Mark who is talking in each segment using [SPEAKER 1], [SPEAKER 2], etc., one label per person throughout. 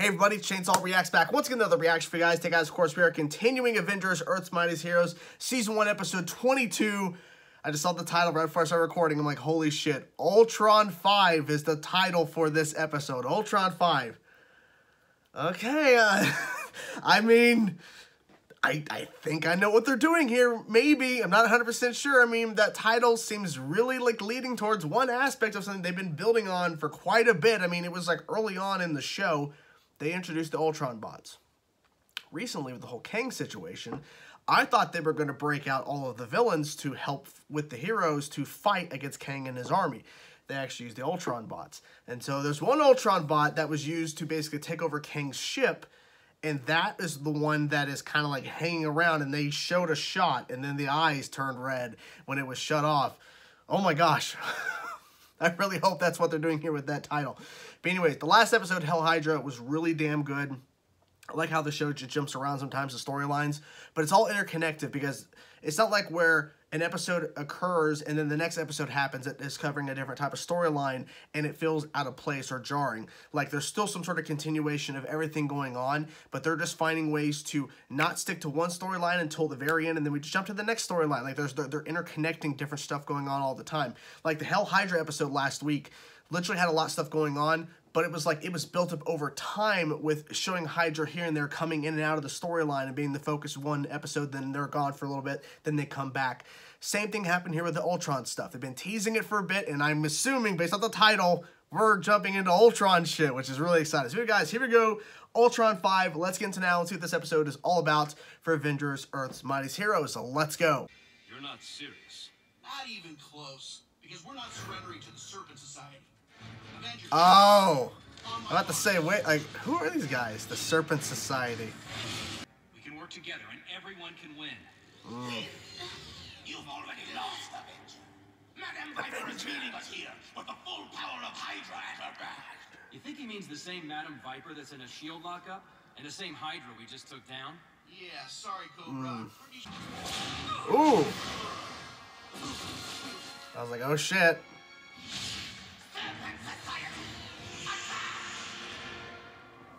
[SPEAKER 1] Everybody, Chainsaw Reacts back. Once again, another reaction for you guys. Hey guys, of course, we are continuing Avengers, Earth's Mightiest Heroes, Season 1, Episode 22. I just saw the title right before I started recording. I'm like, holy shit. Ultron-5 is the title for this episode. Ultron-5. Okay, I mean, I think I know what they're doing here. Maybe. I'm not 100% sure. I mean, that title seems really like leading towards one aspect of something they've been building on for quite a bit. I mean, it was like early on in the show, they introduced the Ultron bots. Recently, with the whole Kang situation, I thought they were going to break out all of the villains to help with the heroes to fight against Kang and his army. They actually used the Ultron bots. And so there's one Ultron bot that was used to basically take over Kang's ship, and that is the one that is kind of like hanging around, and they showed a shot, and then the eyes turned red when it was shut off. Oh my gosh. I really hope that's what they're doing here with that title. But anyways, the last episode, Hell Hydra, was really damn good. I like how the show just jumps around sometimes, the storylines, but it's all interconnected because it's not like where an episode occurs and then the next episode happens that is covering a different type of storyline and it feels out of place or jarring. Like there's still some sort of continuation of everything going on, but they're just finding ways to not stick to one storyline until the very end and then we just jump to the next storyline. Like they're interconnecting different stuff going on all the time. Like the Hell Hydra episode last week literally had a lot of stuff going on, but it was like it was built up over time with showing Hydra here and there coming in and out of the storyline and being the focus of one episode, then they're gone for a little bit, then they come back. Same thing happened here with the Ultron stuff. They've been teasing it for a bit, and I'm assuming, based on the title, we're jumping into Ultron shit, which is really exciting. So guys, here we go. Ultron-5. Let's get into now and see what this episode is all about for Avengers, Earth's Mightiest Heroes. So let's go.
[SPEAKER 2] You're not serious.
[SPEAKER 3] Not even close, because we're not surrendering to the Serpent Society. Avengers.
[SPEAKER 1] Oh, I'm about to say, wait, like, who are these guys? The Serpent Society.
[SPEAKER 2] We can work together, and everyone can win.
[SPEAKER 3] You've already lost, Avenger. Madame Viper is meeting us here with the full power of Hydra at her back.
[SPEAKER 2] You think he means the same Madam Viper that's in a shield lockup? And the same Hydra we just took down?
[SPEAKER 3] Yeah, sorry, Cobra.
[SPEAKER 1] Ooh. I was like, oh shit.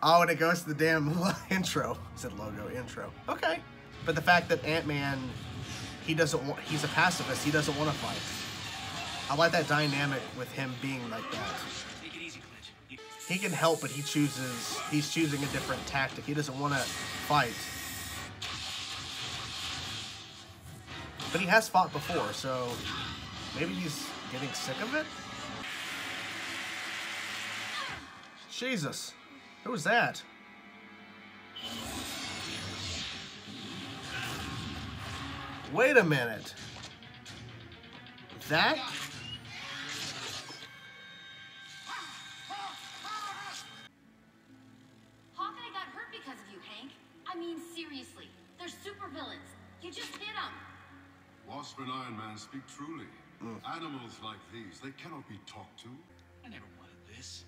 [SPEAKER 1] Oh, and it goes to the damn intro. I said logo, intro. Okay. But the fact that Ant-Man, he's a pacifist, he doesn't want to fight. I like that dynamic with him being like that.
[SPEAKER 2] Take it easy, Clint.
[SPEAKER 1] He can help, but he's choosing a different tactic. He doesn't want to fight. But he has fought before, so maybe he's getting sick of it? Jesus. Who was that? Wait a minute. That?
[SPEAKER 4] Hawkeye got hurt because of you, Hank. I mean, seriously. They're supervillains. You just hit them.
[SPEAKER 5] Wasp and Iron Man speak truly. Animals like these, they cannot be talked to.
[SPEAKER 2] I never wanted this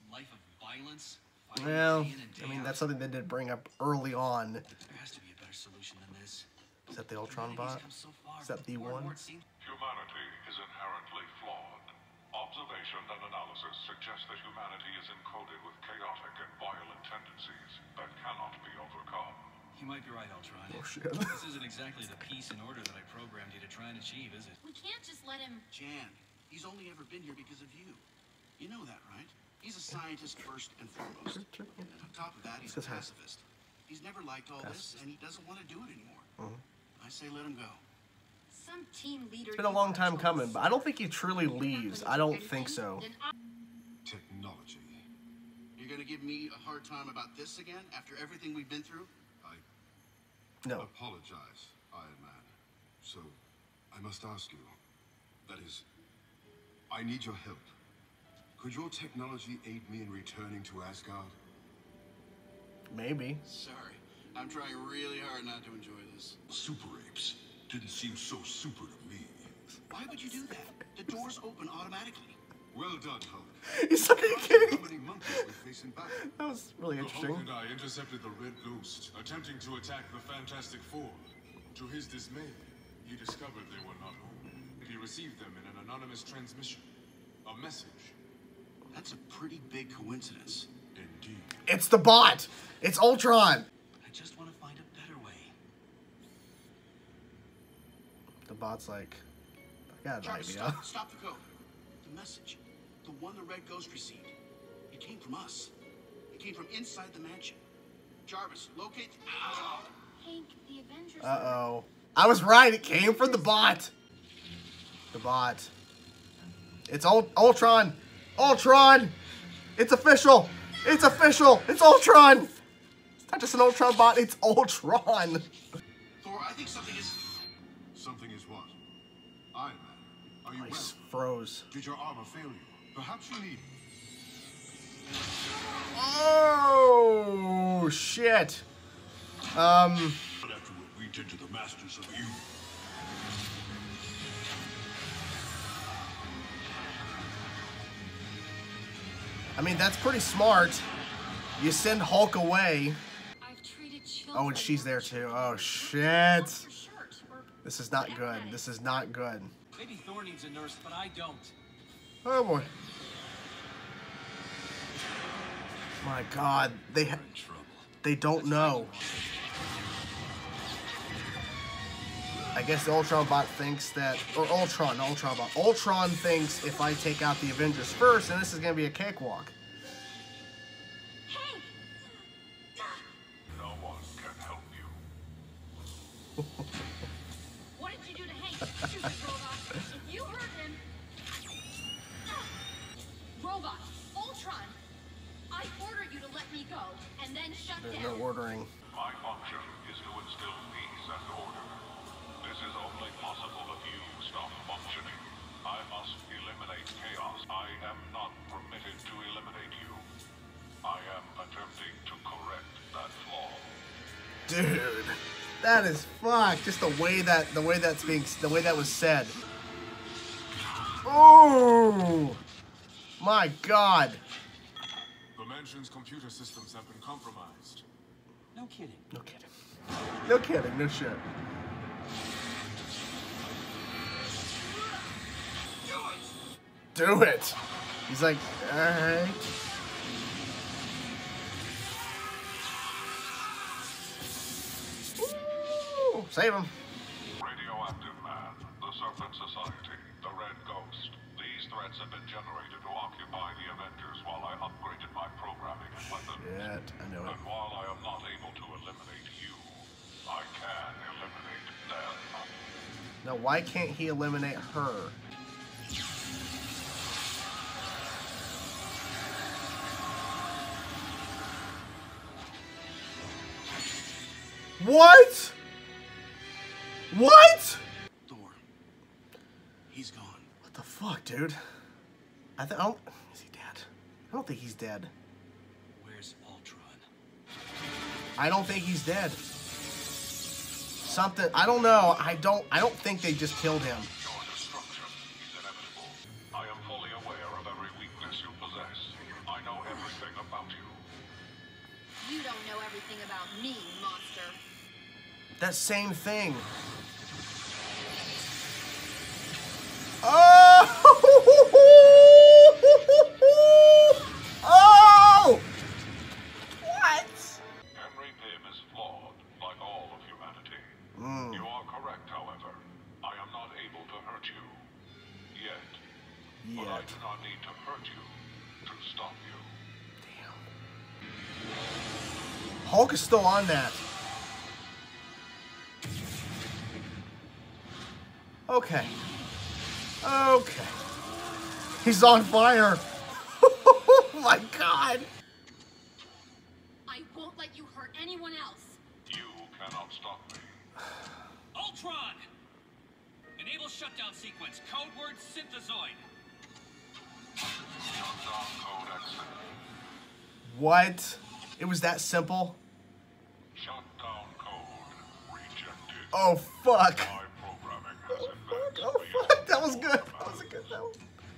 [SPEAKER 2] life of violence.
[SPEAKER 1] Well, I mean, that's something they did bring up early on.
[SPEAKER 2] There has to be a better solution than this.
[SPEAKER 1] Is that the Ultron bot? Is that the one?
[SPEAKER 6] Humanity is inherently flawed. Observation and analysis suggest that humanity is encoded with chaotic and violent tendencies that cannot be overcome.
[SPEAKER 2] You might be right, Ultron.
[SPEAKER 1] Oh, shit.
[SPEAKER 2] This isn't exactly the peace and order that I programmed you to try and achieve, is it?
[SPEAKER 4] We can't just let him...
[SPEAKER 3] Jan, he's only ever been here because of you. You know that, right? He's a scientist first and foremost. And on top of that, he's a pacifist. He's never liked all this, and he doesn't want to do it anymore. I say let him go.
[SPEAKER 4] Some team leader...
[SPEAKER 1] It's been a long time coming, but I don't think he truly leaves. I don't think so.
[SPEAKER 5] Technology.
[SPEAKER 3] You're gonna give me a hard time about this again, after everything we've been through?
[SPEAKER 1] No.
[SPEAKER 5] Apologize, Iron Man. So, I must ask you, that is, I need your help. Could your technology aid me in returning to Asgard?
[SPEAKER 1] Maybe.
[SPEAKER 3] Sorry. I'm trying really hard not to enjoy this.
[SPEAKER 5] Super apes didn't seem so super to me.
[SPEAKER 3] Why would you do that? The doors open automatically.
[SPEAKER 5] Well done, Hulk.
[SPEAKER 1] He's like, are you kidding?
[SPEAKER 5] How many monkeys we face in battle?
[SPEAKER 1] That was really interesting.
[SPEAKER 7] Hulk and I intercepted the Red Ghost, attempting to attack the Fantastic Four. To his dismay, he discovered they were not home. He received them in an anonymous transmission. A message.
[SPEAKER 3] That's a pretty big coincidence.
[SPEAKER 7] Indeed.
[SPEAKER 1] It's the bot. It's Ultron.
[SPEAKER 3] I just want to find a better way.
[SPEAKER 1] The bot's like, I got an
[SPEAKER 3] Jarvis,
[SPEAKER 1] idea.
[SPEAKER 3] stop the code. The message. The one the Red Ghost received. It came from us. It came from inside the mansion. Jarvis, locate...
[SPEAKER 4] Hank, the Avengers.
[SPEAKER 1] Uh-oh. I was right. It came from the bot. The bot. It's Ultron. Ultron. It's official. It's official. It's Ultron. It's not just an Ultron bot. It's Ultron.
[SPEAKER 3] Thor, I think something is...
[SPEAKER 5] Something is what? Iron Man, are you
[SPEAKER 1] I
[SPEAKER 5] well?
[SPEAKER 1] froze.
[SPEAKER 5] Did your armor fail you? Perhaps you need...
[SPEAKER 1] Oh, shit.
[SPEAKER 5] But after what we did to the masters of you...
[SPEAKER 1] I mean, that's pretty smart. You send Hulk away.
[SPEAKER 4] I've treated children.
[SPEAKER 1] Oh, and she's there too. Oh, shit.
[SPEAKER 4] What's your shirt? Or
[SPEAKER 1] This is not good. This is not good.
[SPEAKER 2] Maybe Thor needs a nurse, but I don't.
[SPEAKER 1] Oh, boy. My God. They don't know. I guess the Ultron bot thinks that, or Ultron bot. Ultron thinks if I take out the Avengers first, then this is going to be a cakewalk.
[SPEAKER 4] Hank!
[SPEAKER 6] No one can help you.
[SPEAKER 4] What did you do to Hank? Stupid robot. If you hurt him... Robot, Ultron, I order you to let me go, and then shut
[SPEAKER 1] There's
[SPEAKER 4] down.
[SPEAKER 1] no ordering.
[SPEAKER 6] My function is to instill peace and order. This is only possible if you stop functioning. I must eliminate chaos. I am not permitted to eliminate you. I am attempting to correct that flaw.
[SPEAKER 1] Dude, that is fuck. Just the way that was said. Oh, my God.
[SPEAKER 7] The mansion's computer systems have been compromised.
[SPEAKER 2] No kidding.
[SPEAKER 1] No kidding. No kidding. No shit. Do it. He's like, all right. Ooh, save him.
[SPEAKER 6] Radioactive Man, the Serpent Society, the Red Ghost. These threats have been generated to occupy the Avengers while I upgraded my programming and weapons.
[SPEAKER 1] Shit, I know it.
[SPEAKER 6] And while I am not able to eliminate you, I can eliminate them.
[SPEAKER 1] Now, why can't he eliminate her? What? What?
[SPEAKER 3] Thor. He's gone.
[SPEAKER 1] What the fuck, dude? I don't. Is he dead? I don't think he's dead.
[SPEAKER 3] Where's Ultron?
[SPEAKER 1] I don't think he's dead. Something. I don't know. I don't think they just killed him.
[SPEAKER 6] Your destruction is inevitable. I am fully aware of every weakness you possess. I know everything about you.
[SPEAKER 4] You don't know everything about me, monster.
[SPEAKER 1] That same thing. Oh! Oh! What?
[SPEAKER 6] Henry Pym is flawed, like all of humanity. You are correct, however. I am not able to hurt you. Yet. But I do not need to hurt you to stop you.
[SPEAKER 1] Damn. Hulk is still on that. Okay. Okay. He's on fire. Oh my God.
[SPEAKER 4] I won't let you hurt anyone else.
[SPEAKER 6] You cannot stop me.
[SPEAKER 2] Ultron! Enable shutdown sequence. Code word synthezoid.
[SPEAKER 6] Shutdown code exit.
[SPEAKER 1] What? It was that simple?
[SPEAKER 6] Shutdown code rejected.
[SPEAKER 1] Oh, fuck.
[SPEAKER 6] My programming has advanced
[SPEAKER 1] Oh, fuck. That was good. That was a good one.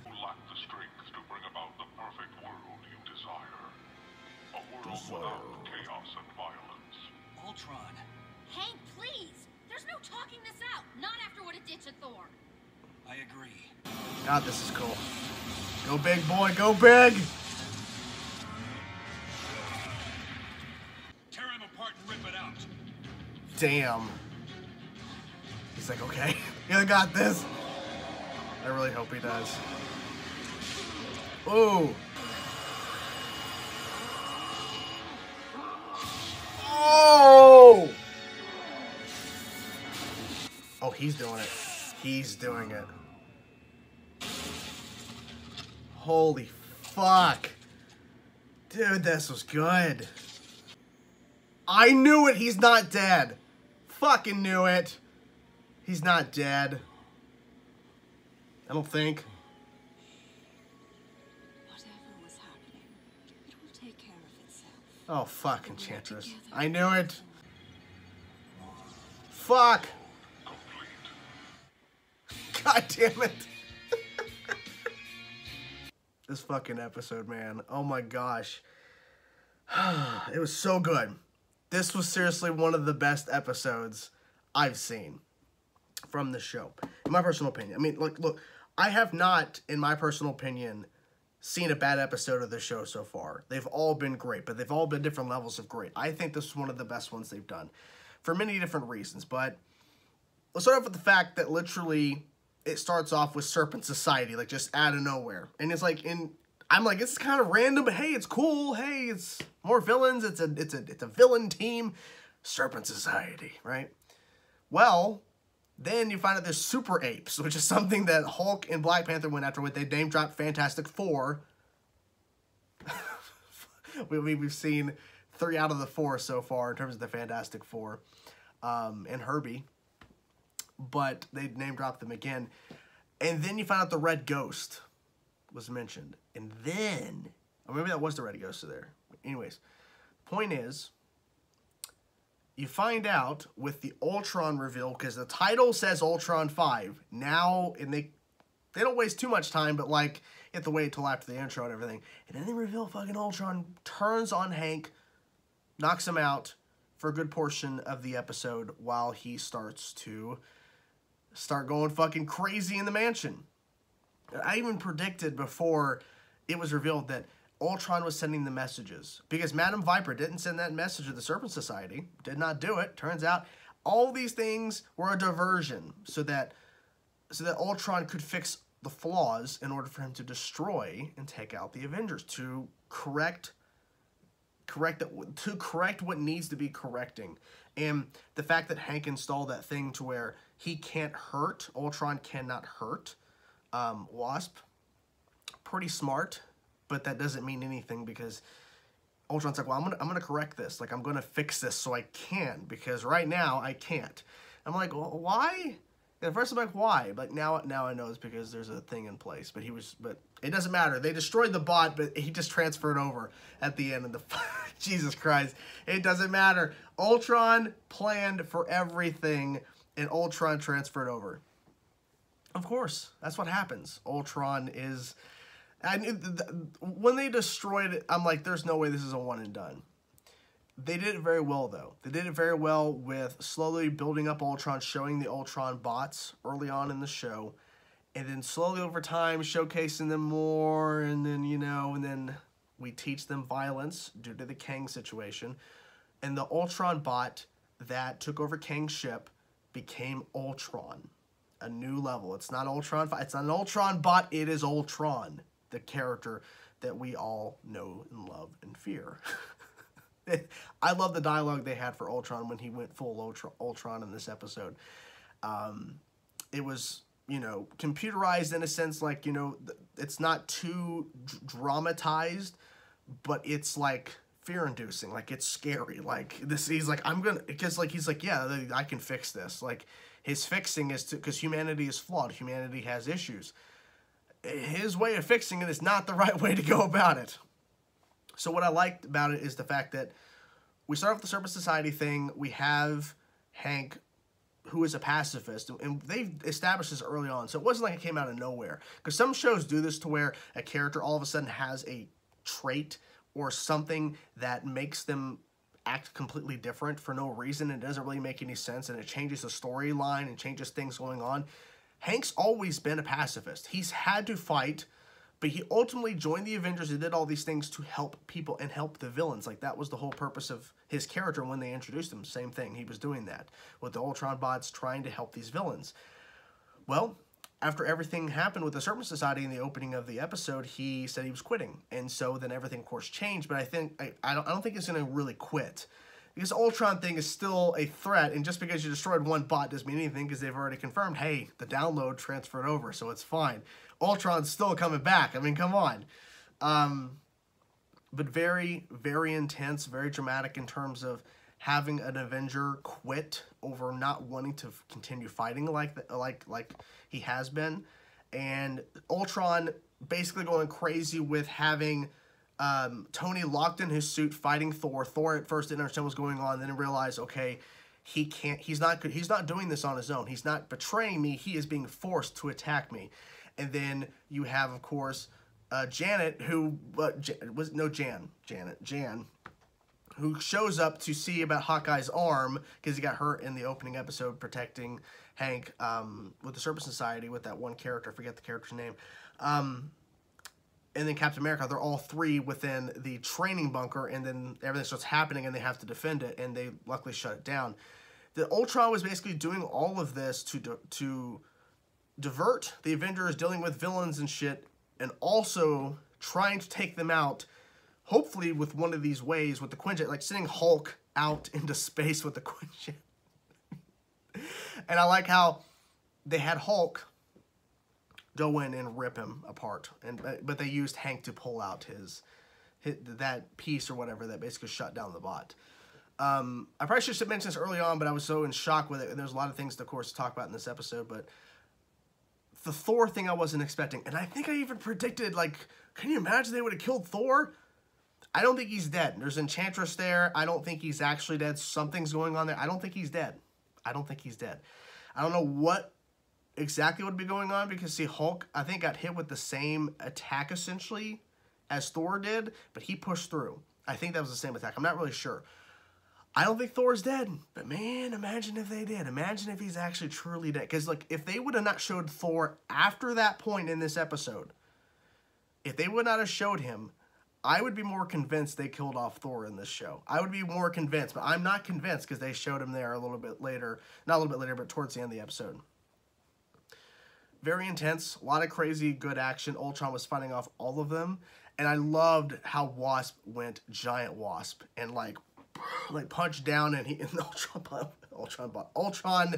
[SPEAKER 6] You lack the strength to bring about the perfect world you desire. A world without chaos and violence.
[SPEAKER 2] Ultron.
[SPEAKER 4] Hank, please. There's no talking this out. Not after what it did to Thor.
[SPEAKER 2] I agree.
[SPEAKER 1] God, this is cool. Go big, boy. Go big. damn. He's like, okay, you got this. I really hope he does. Ooh. Oh! Oh, he's doing it. He's doing it. Holy fuck. Dude, this was good. I knew it. He's not dead. Fucking knew it. He's not dead. I don't think.
[SPEAKER 8] Whatever was happening, it will take care of itself.
[SPEAKER 1] Oh, fuck, Enchantress. I knew it. Fuck. God damn it. This fucking episode, man. Oh my gosh. It was so good. This was seriously one of the best episodes I've seen from the show. In my personal opinion. I mean, look, I have not, in my personal opinion, seen a bad episode of the show so far. They've all been great, but they've all been different levels of great. I think this is one of the best ones they've done for many different reasons. But let's start off with the fact that literally it starts off with Serpent Society, like just out of nowhere. And it's like, I'm like, it's kind of random, but hey, it's cool. Hey, it's more villains. It's a villain team. Serpent Society, right? Well, then you find out there's super apes, which is something that Hulk and Black Panther went after with. They name dropped Fantastic Four. We've seen 3 out of the 4 so far in terms of the Fantastic Four, and Herbie. But they name dropped them again. And then you find out the Red Ghost was mentioned. And then, or maybe that was the Red Ghost there. Anyways, point is, you find out with the Ultron reveal, because the title says Ultron-5. Now, and they don't waste too much time, but like, you have to wait until after the intro and everything. And then they reveal fucking Ultron, turns on Hank, knocks him out for a good portion of the episode while he starts going fucking crazy in the mansion. I even predicted before it was revealed that Ultron was sending the messages, because Madam Viper didn't send that message to the Serpent Society. Did not do it. Turns out all these things were a diversion so that Ultron could fix the flaws in order for him to destroy and take out the Avengers, to correct what needs to be correcting. And the fact that Hank installed that thing to where he can't hurt, Ultron cannot hurt Wasp, pretty smart. But that doesn't mean anything, because Ultron's like, well, I'm gonna correct this. Like, I'm gonna fix this so I can, because right now I can't. I'm like, well, why? And at first I'm like, why? But now I know it's because there's a thing in place. But it doesn't matter. They destroyed the bot, but he just transferred over at the end of the Jesus Christ. It doesn't matter. Ultron planned for everything, and Ultron transferred over. Of course, that's what happens. Ultron is. When they destroyed it, I'm like, there's no way this is a one and done. They did it very well, though. They did it very well with slowly building up Ultron, showing the Ultron bots early on in the show, and then slowly over time showcasing them more, and then, and then we teach them violence due to the Kang situation. And the Ultron bot that took over Kang's ship became Ultron. A new level. It's not Ultron-5. It's not an Ultron bot. It is Ultron. The character that we all know and love and fear. I love the dialogue they had for Ultron when he went full Ultron in this episode. It was, computerized in a sense, like, it's not too dramatized, but it's like fear-inducing. Like, it's scary. Like, he's like, he's like, yeah, I can fix this. Like, his fixing is because humanity is flawed. Humanity has issues. His way of fixing it is not the right way to go about it. So what I liked about it is the fact that we start with the Serpent Society thing. We have Hank, who is a pacifist, and they established this early on. So it wasn't like it came out of nowhere. Because some shows do this to where a character all of a sudden has a trait or something that makes them act completely different for no reason. It doesn't really make any sense, and it changes the storyline and changes things going on. Hank's always been a pacifist. He's had to fight But he ultimately joined the Avengers and did all these things to help people and help the villains. Like, that was the whole purpose of his character when they introduced him. Same thing. He was doing that with the Ultron bots, trying to help these villains. Well, after everything happened with the Serpent Society in the opening of the episode, he said he was quitting. And so then everything, of course, changed. But I don't think he's going to really quit. Because the Ultron thing is still a threat, and just because you destroyed one bot doesn't mean anything, because they've already confirmed, hey, the download transferred over, so it's fine. Ultron's still coming back. I mean, come on. But very, very intense, very dramatic in terms of having an Avenger quit over not wanting to continue fighting like he has been, and Ultron basically going crazy with having Tony locked in his suit fighting Thor. Thor at first didn't understand what was going on, then realized, okay, he's not doing this on his own. He's not betraying me. He is being forced to attack me. And then you have, of course, Janet, Jan, who shows up to see about Hawkeye's arm, because he got hurt in the opening episode protecting Hank with the Serpent Society with that one character. I forget the character's name. And then Captain America, they're all three within the training bunker, and then everything starts happening, and they have to defend it, and they luckily shut it down. The Ultron was basically doing all of this to divert the Avengers dealing with villains and shit, and also trying to take them out, hopefully with one of these ways, with the Quinjet, like sending Hulk out into space with the Quinjet. And I like how they had Hulk go in and rip him apart, but they used Hank to pull out that piece or whatever that basically shut down the bot. I probably should have mentioned this early on, but I was so in shock with it, and there's a lot of things, of course, to talk about in this episode, but the Thor thing I wasn't expecting, and I think I even predicted, like, can you imagine they would have killed Thor? I don't think he's dead. There's Enchantress there. I don't think he's actually dead. Something's going on there. I don't think he's dead. I don't think he's dead. I don't know what exactly would be going on, because, see, Hulk, I think, got hit with the same attack, essentially, as Thor did, but he pushed through. I think that was the same attack. I'm not really sure. I don't think Thor's dead, but man, imagine if they did. Imagine if he's actually truly dead. Because, like, if they would have not showed Thor after that point in this episode, if they would not have showed him, I would be more convinced they killed off Thor in this show. I would be more convinced, but I'm not convinced because they showed him there a little bit later. Not a little bit later, but towards the end of the episode. Very intense. A lot of crazy good action. Ultron was fighting off all of them. And I loved how Wasp went giant Wasp and, like punched down, and Ultron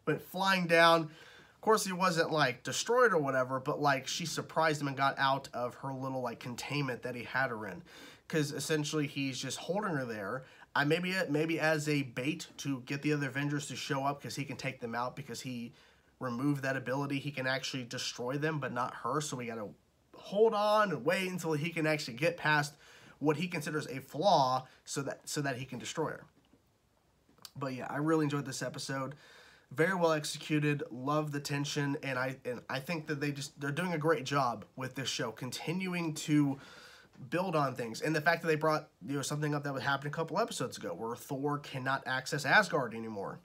[SPEAKER 1] went flying down. Of course, he wasn't, like, destroyed or whatever, but, like, she surprised him and got out of her little, like, containment that he had her in. Because, essentially, he's just holding her there. Maybe as a bait to get the other Avengers to show up, because he can take them out, because he removed that ability. He can actually destroy them, but not her, so we gotta hold on and wait until he can actually get past what he considers a flaw so that he can destroy her. But yeah, I really enjoyed this episode. Very well executed. Love the tension, and I think that they're doing a great job with this show, continuing to build on things. And the fact that they brought, you know, something up that would happen a couple episodes ago, where Thor cannot access Asgard anymore.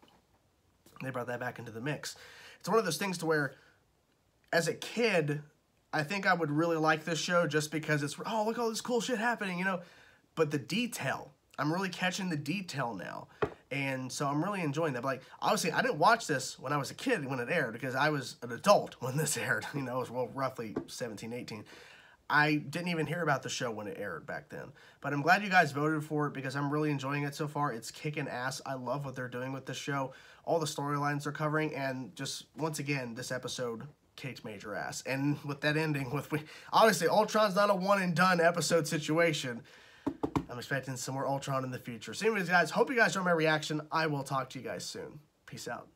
[SPEAKER 1] They brought that back into the mix. It's one of those things to where, as a kid, I think I would really like this show just because it's, oh, look at all this cool shit happening, you know. But the detail, I'm really catching the detail now. And so I'm really enjoying that. But, like, obviously, I didn't watch this when I was a kid when it aired, because I was an adult when this aired. You know, I was, well, roughly 17, 18. I didn't even hear about the show when it aired back then. But I'm glad you guys voted for it, because I'm really enjoying it so far. It's kicking ass. I love what they're doing with this show. All the storylines they're covering. And just, once again, this episode kicked major ass. And with that ending, obviously, Ultron's not a one-and-done episode situation. I'm expecting some more Ultron in the future. So anyways, guys, hope you guys enjoyed my reaction. I will talk to you guys soon. Peace out.